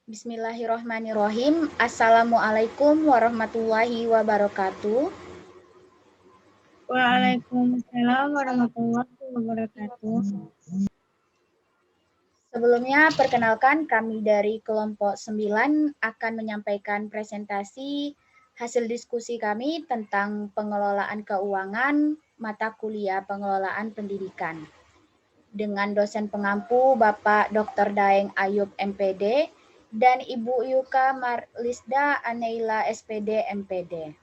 Bismillahirrahmanirrahim. Assalamualaikum warahmatullahi wabarakatuh. Waalaikumsalam warahmatullahi wabarakatuh. Sebelumnya, perkenalkan kami dari kelompok 9 akan menyampaikan presentasi hasil diskusi kami tentang pengelolaan keuangan mata kuliah pengelolaan pendidikan dengan dosen pengampu Bapak Dr. Daeng Ayub MPD dan Ibu Yuka Marlisda Aneila SPD MPD.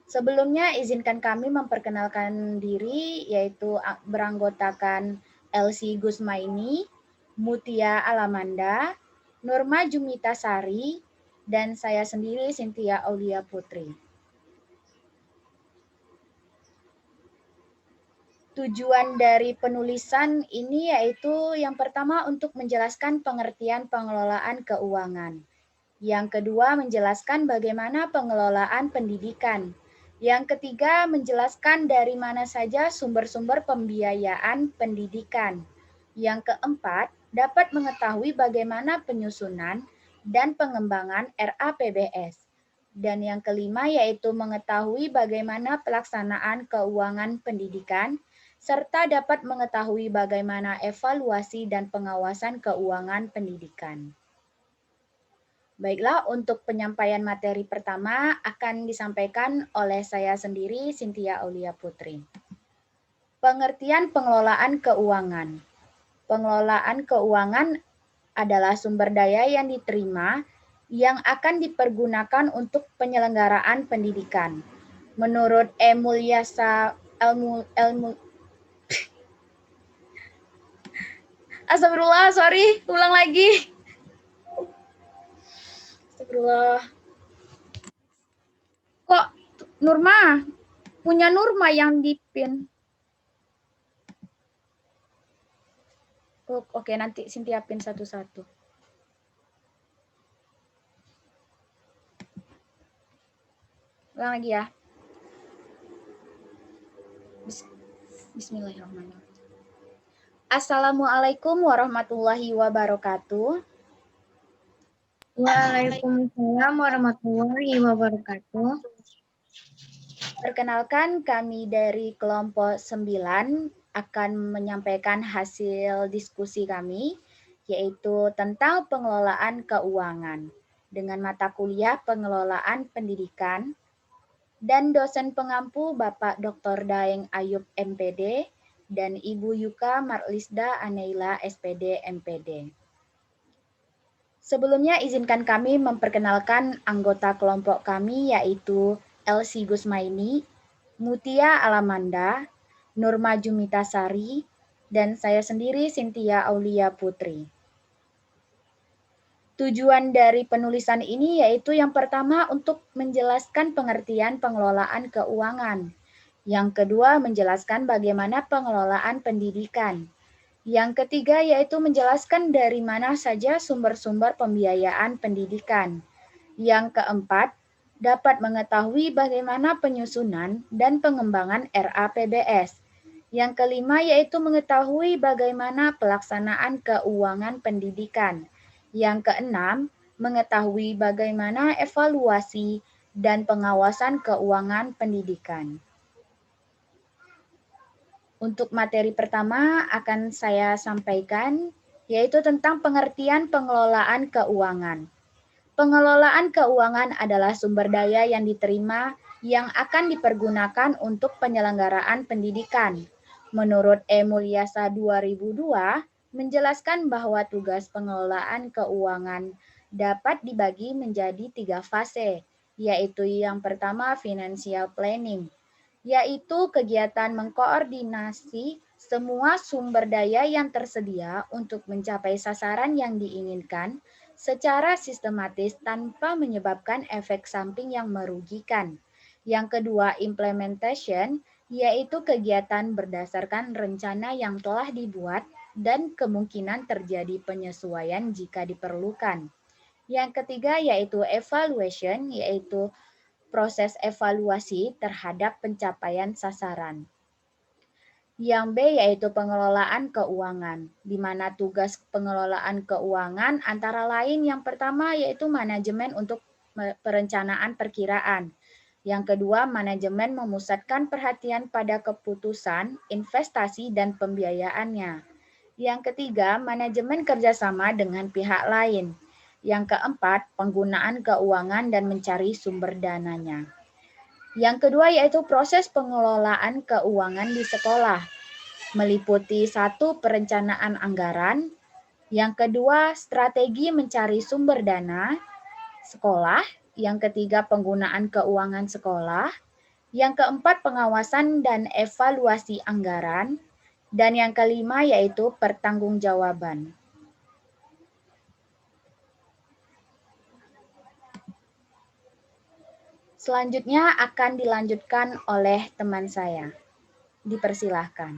Sebelumnya izinkan kami memperkenalkan diri, yaitu beranggotakan Elsie Gusmaini, Mutia Alamanda, Nurma Jumita Sari, dan saya sendiri Cynthia Aulia Putri. Tujuan dari penulisan ini yaitu yang pertama untuk menjelaskan pengertian pengelolaan keuangan. Yang kedua menjelaskan bagaimana pengelolaan pendidikan. Yang ketiga, menjelaskan dari mana saja sumber-sumber pembiayaan pendidikan. Yang keempat, dapat mengetahui bagaimana penyusunan dan pengembangan RAPBS. Dan yang kelima, yaitu mengetahui bagaimana pelaksanaan keuangan pendidikan, serta dapat mengetahui bagaimana evaluasi dan pengawasan keuangan pendidikan. Baiklah, untuk penyampaian materi pertama akan disampaikan oleh saya sendiri, Cynthia Aulia Putri. Pengertian pengelolaan keuangan. Pengelolaan keuangan adalah sumber daya yang diterima yang akan dipergunakan untuk penyelenggaraan pendidikan. Menurut Astagfirullah, sorry, ulang lagi. Astagfirullah. Kok Nurma? Punya Nurma yang dipin. Oke, nanti Cynthia pin satu-satu. Ulang lagi ya. Bismillahirrahmanirrahim. Assalamualaikum warahmatullahi wabarakatuh. Waalaikumsalam warahmatullahi wabarakatuh. Perkenalkan, kami dari kelompok 9 akan menyampaikan hasil diskusi kami, yaitu tentang pengelolaan keuangan dengan mata kuliah pengelolaan pendidikan dan dosen pengampu Bapak Dr. Daeng Ayub MPD dan Ibu Yuka Marlisda Aneila SPD MPD. Sebelumnya izinkan kami memperkenalkan anggota kelompok kami yaitu Elsie Gusmaini, Mutia Alamanda, Nurma Jumita Sari, dan saya sendiri Cynthia Aulia Putri. Tujuan dari penulisan ini yaitu yang pertama untuk menjelaskan pengertian pengelolaan keuangan. Yang kedua menjelaskan bagaimana pengelolaan pendidikan. Yang ketiga yaitu menjelaskan dari mana saja sumber-sumber pembiayaan pendidikan. Yang keempat, dapat mengetahui bagaimana penyusunan dan pengembangan RAPBS. Yang kelima yaitu mengetahui bagaimana pelaksanaan keuangan pendidikan. Yang keenam, mengetahui bagaimana evaluasi dan pengawasan keuangan pendidikan. Untuk materi pertama akan saya sampaikan, yaitu tentang pengertian pengelolaan keuangan. Pengelolaan keuangan adalah sumber daya yang diterima yang akan dipergunakan untuk penyelenggaraan pendidikan. Menurut E. Mulyasa 2002, menjelaskan bahwa tugas pengelolaan keuangan dapat dibagi menjadi 3 fase, yaitu yang pertama financial planning, yaitu kegiatan mengkoordinasi semua sumber daya yang tersedia untuk mencapai sasaran yang diinginkan secara sistematis tanpa menyebabkan efek samping yang merugikan. Yang kedua, implementation, yaitu kegiatan berdasarkan rencana yang telah dibuat dan kemungkinan terjadi penyesuaian jika diperlukan. Yang ketiga, yaitu evaluation, yaitu proses evaluasi terhadap pencapaian sasaran. Yang B yaitu pengelolaan keuangan, di mana tugas pengelolaan keuangan antara lain yang pertama yaitu manajemen untuk perencanaan perkiraan. Yang kedua, manajemen memusatkan perhatian pada keputusan, investasi, dan pembiayaannya. Yang ketiga, manajemen kerjasama dengan pihak lain. Yang keempat, penggunaan keuangan dan mencari sumber dananya. Yang kedua yaitu proses pengelolaan keuangan di sekolah, meliputi satu, perencanaan anggaran, yang kedua, strategi mencari sumber dana sekolah, yang ketiga, penggunaan keuangan sekolah, yang keempat, pengawasan dan evaluasi anggaran, dan yang kelima yaitu pertanggungjawaban. Selanjutnya akan dilanjutkan oleh teman saya. Dipersilahkan.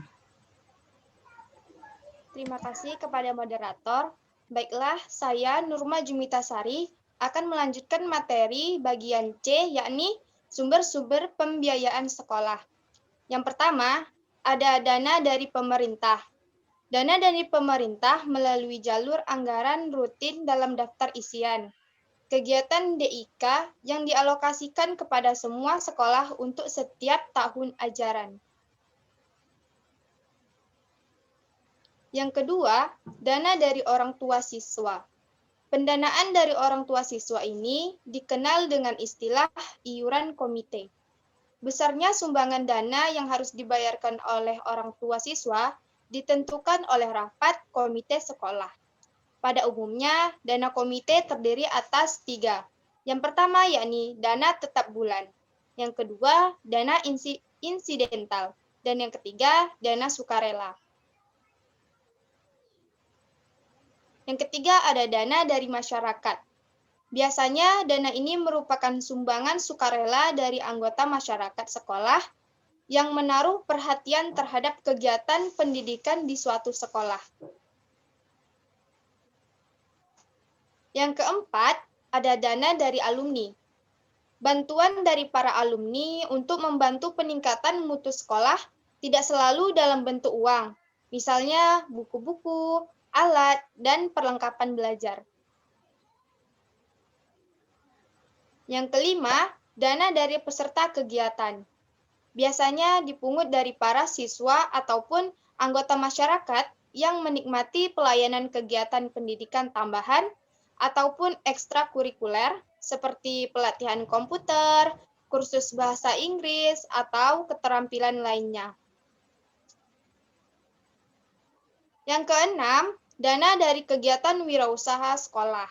Terima kasih kepada moderator. Baiklah, saya Nurma Jumitasari akan melanjutkan materi bagian C, yakni sumber-sumber pembiayaan sekolah. Yang pertama, ada dana dari pemerintah. Dana dari pemerintah melalui jalur anggaran rutin dalam daftar isian. Kegiatan DIK yang dialokasikan kepada semua sekolah untuk setiap tahun ajaran. Yang kedua, dana dari orang tua siswa. Pendanaan dari orang tua siswa ini dikenal dengan istilah iuran komite. Besarnya sumbangan dana yang harus dibayarkan oleh orang tua siswa ditentukan oleh rapat komite sekolah. Pada umumnya, dana komite terdiri atas 3. Yang pertama yakni dana tetap bulan. Yang kedua, dana insidental. Dan yang ketiga, dana sukarela. Yang ketiga ada dana dari masyarakat. Biasanya dana ini merupakan sumbangan sukarela dari anggota masyarakat sekolah yang menaruh perhatian terhadap kegiatan pendidikan di suatu sekolah. Yang keempat, ada dana dari alumni. Bantuan dari para alumni untuk membantu peningkatan mutu sekolah tidak selalu dalam bentuk uang, misalnya buku-buku, alat, dan perlengkapan belajar. Yang kelima, dana dari peserta kegiatan. Biasanya dipungut dari para siswa ataupun anggota masyarakat yang menikmati pelayanan kegiatan pendidikan tambahan ataupun ekstrakurikuler seperti pelatihan komputer, kursus bahasa Inggris, atau keterampilan lainnya. Yang keenam, dana dari kegiatan wirausaha sekolah.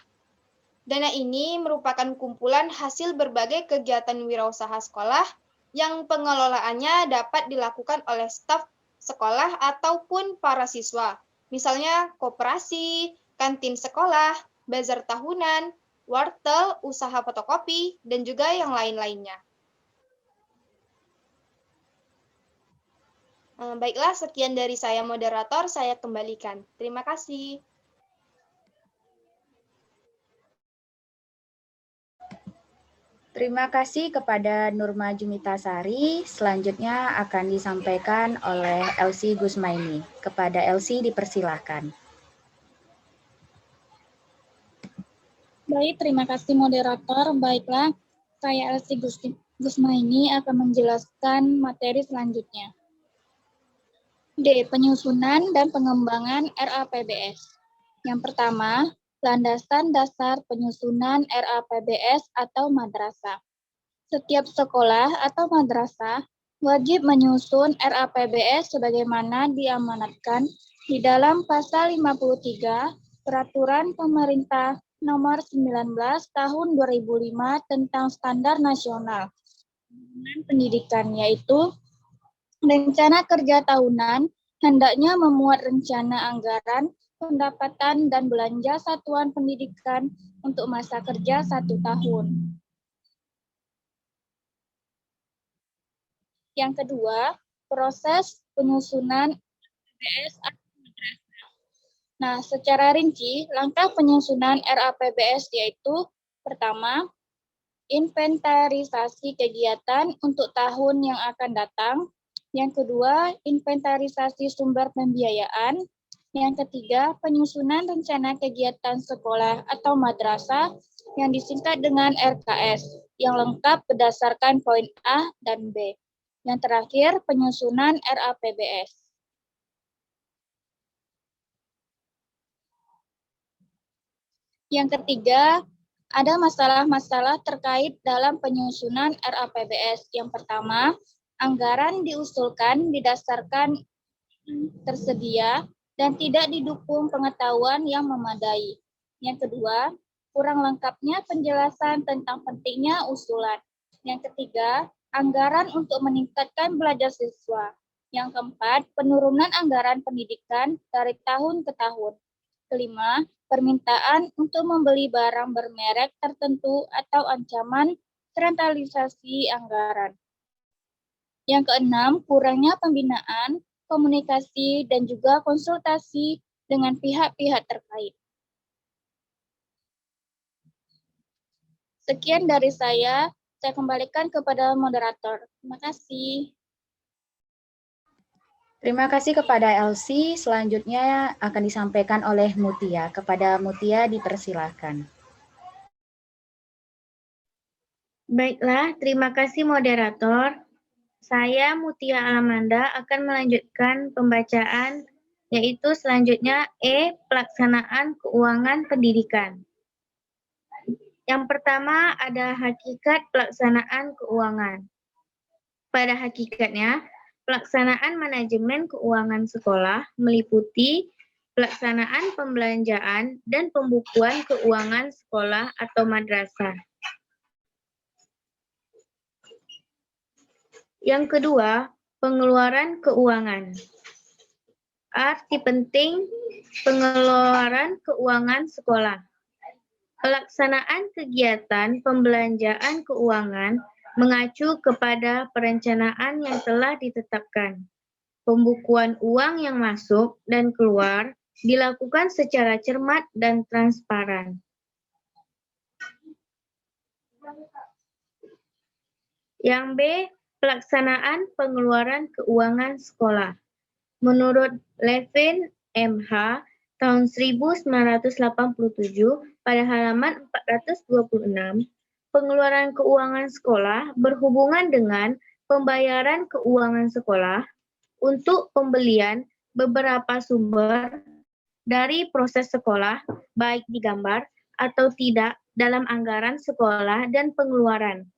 Dana ini merupakan kumpulan hasil berbagai kegiatan wirausaha sekolah yang pengelolaannya dapat dilakukan oleh staf sekolah ataupun para siswa. Misalnya koperasi, kantin sekolah, bazar tahunan, wartel, usaha fotokopi, dan juga yang lain-lainnya. Baiklah, sekian dari saya moderator, saya kembalikan. Terima kasih. Terima kasih kepada Nurma Jumitasari. Selanjutnya akan disampaikan oleh Elsie Gusmaini. Kepada Elsie dipersilahkan. Baik, terima kasih moderator. Baiklah, saya Elsie Gusmaini akan menjelaskan materi selanjutnya. D. Penyusunan dan pengembangan RAPBS. Yang pertama, landasan dasar penyusunan RAPBS atau madrasah. Setiap sekolah atau madrasah wajib menyusun RAPBS sebagaimana diamanatkan di dalam pasal 53 Peraturan Pemerintah Nomor 19 Tahun 2005 tentang Standar Nasional Pendidikan, yaitu rencana kerja tahunan hendaknya memuat rencana anggaran, pendapatan, dan belanja satuan pendidikan untuk masa kerja 1 tahun. Yang kedua, proses penyusunan RAPBS atau madrasah. Nah, secara rinci, langkah penyusunan RAPBS yaitu pertama, inventarisasi kegiatan untuk tahun yang akan datang. Yang kedua, inventarisasi sumber pembiayaan. Yang ketiga, penyusunan rencana kegiatan sekolah atau madrasah yang disingkat dengan RKS, yang lengkap berdasarkan poin A dan B. Yang terakhir, penyusunan RAPBS. Yang ketiga, ada masalah-masalah terkait dalam penyusunan RAPBS. Yang pertama, anggaran diusulkan didasarkan tersedia dan tidak didukung pengetahuan yang memadai. Yang kedua, kurang lengkapnya penjelasan tentang pentingnya usulan. Yang ketiga, anggaran untuk meningkatkan belajar siswa. Yang keempat, penurunan anggaran pendidikan dari tahun ke tahun. Kelima, permintaan untuk membeli barang bermerek tertentu atau ancaman sentralisasi anggaran. Yang keenam, kurangnya pembinaan, komunikasi, dan juga konsultasi dengan pihak-pihak terkait. Sekian dari saya kembalikan kepada moderator. Terima kasih. Terima kasih kepada Elsie. Selanjutnya akan disampaikan oleh Mutia. Kepada Mutia dipersilahkan. Baiklah, terima kasih moderator. Saya Mutia Alamanda akan melanjutkan pembacaan, yaitu selanjutnya E. Pelaksanaan keuangan pendidikan. Yang pertama ada hakikat pelaksanaan keuangan. Pada hakikatnya, pelaksanaan manajemen keuangan sekolah meliputi pelaksanaan pembelanjaan dan pembukuan keuangan sekolah atau madrasah. Yang kedua, pengeluaran keuangan. Arti penting pengeluaran keuangan sekolah. Pelaksanaan kegiatan pembelanjaan keuangan mengacu kepada perencanaan yang telah ditetapkan. Pembukuan uang yang masuk dan keluar dilakukan secara cermat dan transparan. Yang B, pelaksanaan pengeluaran keuangan sekolah. Menurut Levin MH tahun 1987 pada halaman 426, pengeluaran keuangan sekolah berhubungan dengan pembayaran keuangan sekolah untuk pembelian beberapa sumber dari proses sekolah, baik digambar atau tidak dalam anggaran sekolah dan pengeluaran.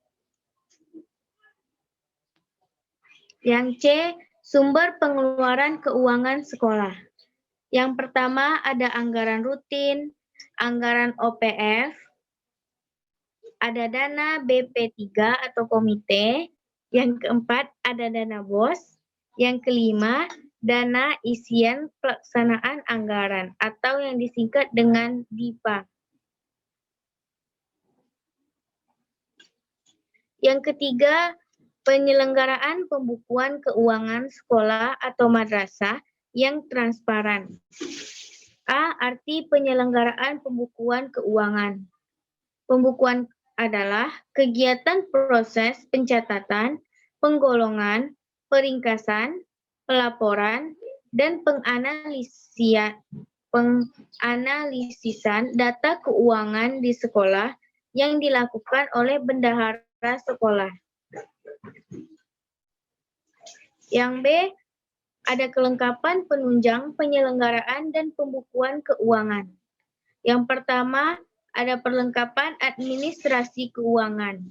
Yang C, sumber pengeluaran keuangan sekolah. Yang pertama ada anggaran rutin, anggaran OPF, ada dana BP3 atau komite, yang keempat ada dana BOS, yang kelima dana isian pelaksanaan anggaran atau yang disingkat dengan DIPA. Yang ketiga, penyelenggaraan pembukuan keuangan sekolah atau madrasah yang transparan. A. Arti penyelenggaraan pembukuan keuangan. Pembukuan adalah kegiatan proses pencatatan, penggolongan, peringkasan, pelaporan, dan penganalisisan data keuangan di sekolah yang dilakukan oleh bendahara sekolah. Yang B, ada kelengkapan penunjang penyelenggaraan dan pembukuan keuangan. Yang pertama, ada perlengkapan administrasi keuangan.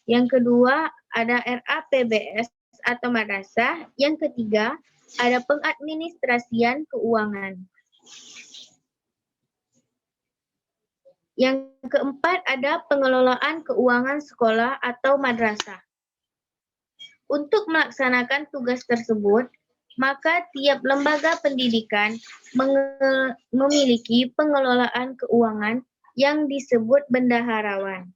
Yang kedua, ada RAPBS atau madrasah. Yang ketiga, ada pengadministrasian keuangan. Yang keempat, ada pengelolaan keuangan sekolah atau madrasah. Untuk melaksanakan tugas tersebut, maka tiap lembaga pendidikan memiliki pengelolaan keuangan yang disebut bendaharawan.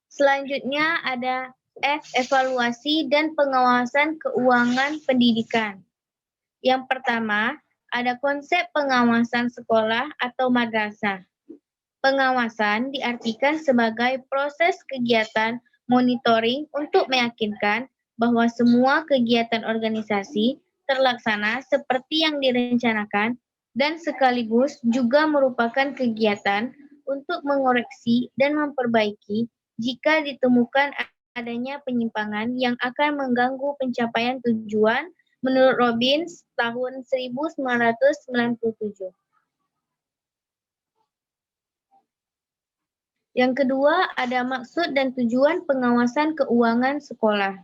Selanjutnya ada F, evaluasi dan pengawasan keuangan pendidikan. Yang pertama, ada konsep pengawasan sekolah atau madrasah. Pengawasan diartikan sebagai proses kegiatan monitoring untuk meyakinkan bahwa semua kegiatan organisasi terlaksana seperti yang direncanakan dan sekaligus juga merupakan kegiatan untuk mengoreksi dan memperbaiki jika ditemukan adanya penyimpangan yang akan mengganggu pencapaian tujuan menurut Robbins tahun 1997. Yang kedua, ada maksud dan tujuan pengawasan keuangan sekolah.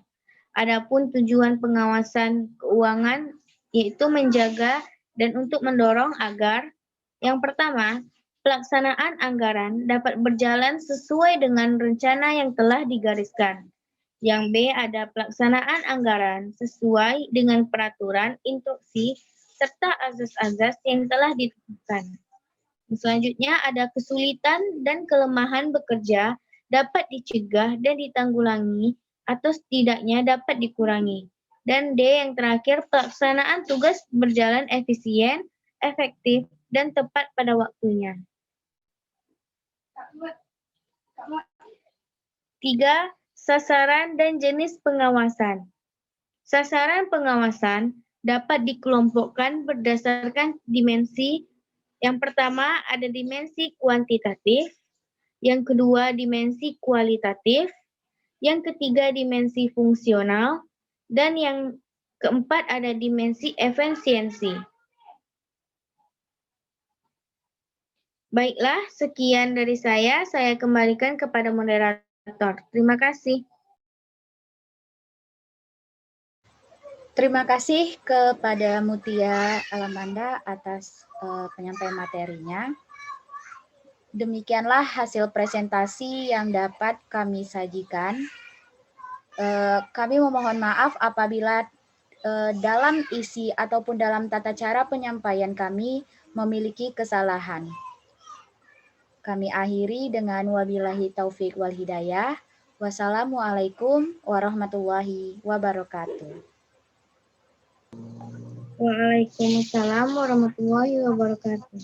Adapun tujuan pengawasan keuangan yaitu menjaga dan untuk mendorong agar yang pertama, pelaksanaan anggaran dapat berjalan sesuai dengan rencana yang telah digariskan. Yang B, ada pelaksanaan anggaran sesuai dengan peraturan, instruksi, serta azas-azas yang telah ditentukan. Selanjutnya ada kesulitan dan kelemahan bekerja dapat dicegah dan ditanggulangi atau setidaknya dapat dikurangi. Dan D yang terakhir, pelaksanaan tugas berjalan efisien, efektif, dan tepat pada waktunya. 3. Sasaran dan jenis pengawasan. Sasaran pengawasan dapat dikelompokkan berdasarkan dimensi. Yang pertama ada dimensi kuantitatif, yang kedua dimensi kualitatif, yang ketiga dimensi fungsional, dan yang keempat ada dimensi efisiensi. Baiklah, sekian dari saya kembalikan kepada moderator. Terima kasih. Terima kasih kepada Mutia Alamanda atas penyampaian materinya. Demikianlah hasil presentasi yang dapat kami sajikan. Kami memohon maaf apabila dalam isi ataupun dalam tata cara penyampaian kami memiliki kesalahan. Kami akhiri dengan wabillahi taufik wal hidayah. Wassalamualaikum warahmatullahi wabarakatuh. Waalaikumsalam warahmatullahi wabarakatuh.